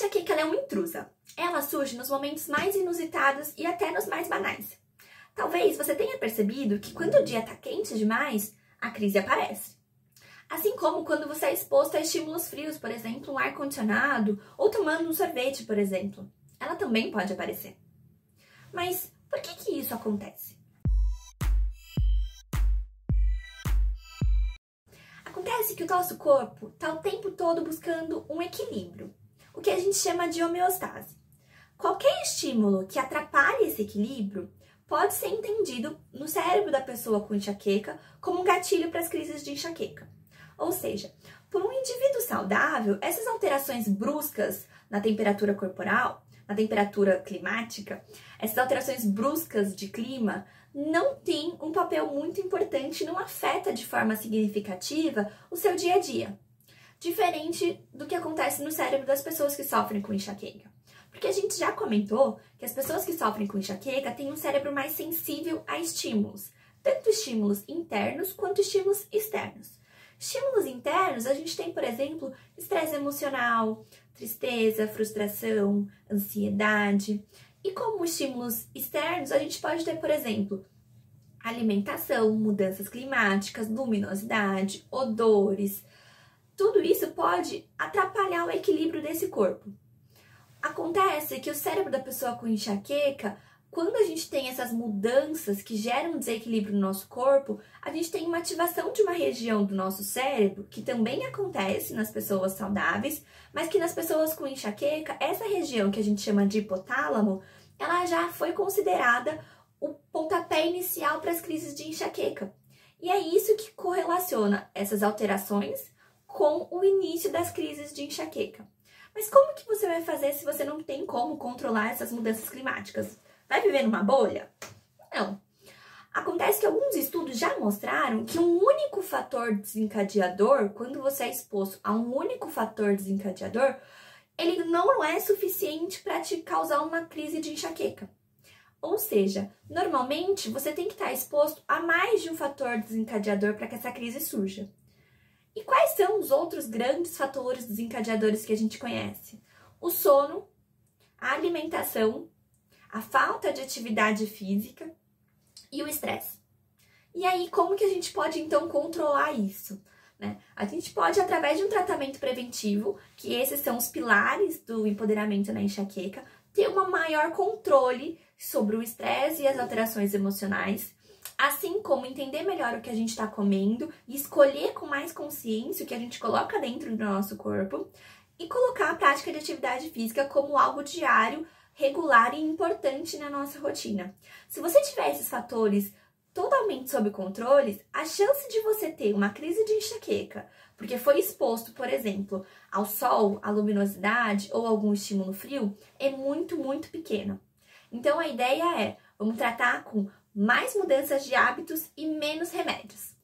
enxaqueca ela é uma intrusa. Ela surge nos momentos mais inusitados e até nos mais banais. Talvez você tenha percebido que quando o dia está quente demais, a crise aparece. Assim como quando você é exposto a estímulos frios, por exemplo, um ar-condicionado, ou tomando um sorvete, por exemplo. Ela também pode aparecer. Mas por que isso acontece? Acontece que o nosso corpo está o tempo todo buscando um equilíbrio, o que a gente chama de homeostase. Qualquer estímulo que atrapalhe esse equilíbrio pode ser entendido no cérebro da pessoa com enxaqueca como um gatilho para as crises de enxaqueca. Ou seja, por um indivíduo saudável, essas alterações bruscas na temperatura corporal, na temperatura climática, essas alterações bruscas de clima não têm um papel muito importante, não afeta de forma significativa o seu dia a dia. Diferente do que acontece no cérebro das pessoas que sofrem com enxaqueca. Porque a gente já comentou que as pessoas que sofrem com enxaqueca têm um cérebro mais sensível a estímulos, tanto estímulos internos quanto estímulos externos. Estímulos internos, a gente tem, por exemplo, estresse emocional, tristeza, frustração, ansiedade. E como estímulos externos, a gente pode ter, por exemplo, alimentação, mudanças climáticas, luminosidade, odores. Tudo isso pode atrapalhar o equilíbrio desse corpo. Acontece que o cérebro da pessoa com enxaqueca, quando a gente tem essas mudanças que geram um desequilíbrio no nosso corpo, a gente tem uma ativação de uma região do nosso cérebro, que também acontece nas pessoas saudáveis, mas que nas pessoas com enxaqueca, essa região que a gente chama de hipotálamo, ela já foi considerada o pontapé inicial para as crises de enxaqueca. E é isso que correlaciona essas alterações com o início das crises de enxaqueca. Mas como que você vai fazer se você não tem como controlar essas mudanças climáticas? Vai viver numa bolha? Não. Acontece que alguns estudos já mostraram que um único fator desencadeador, quando você é exposto a um único fator desencadeador, ele não é suficiente para te causar uma crise de enxaqueca. Ou seja, normalmente você tem que estar exposto a mais de um fator desencadeador para que essa crise surja. E quais são os outros grandes fatores desencadeadores que a gente conhece? O sono, a alimentação, a falta de atividade física e o estresse. E aí, como que a gente pode, então, controlar isso? A gente pode, através de um tratamento preventivo, que esses são os pilares do empoderamento na enxaqueca, ter um maior controle sobre o estresse e as alterações emocionais, assim como entender melhor o que a gente está comendo e escolher com mais consciência o que a gente coloca dentro do nosso corpo e colocar a prática de atividade física como algo diário, regular e importante na nossa rotina. Se você tiver esses fatores totalmente sob controle, a chance de você ter uma crise de enxaqueca, porque foi exposto, por exemplo, ao sol, à luminosidade ou algum estímulo frio, é muito, muito pequena. Então a ideia é, vamos tratar com mais mudanças de hábitos e menos remédios.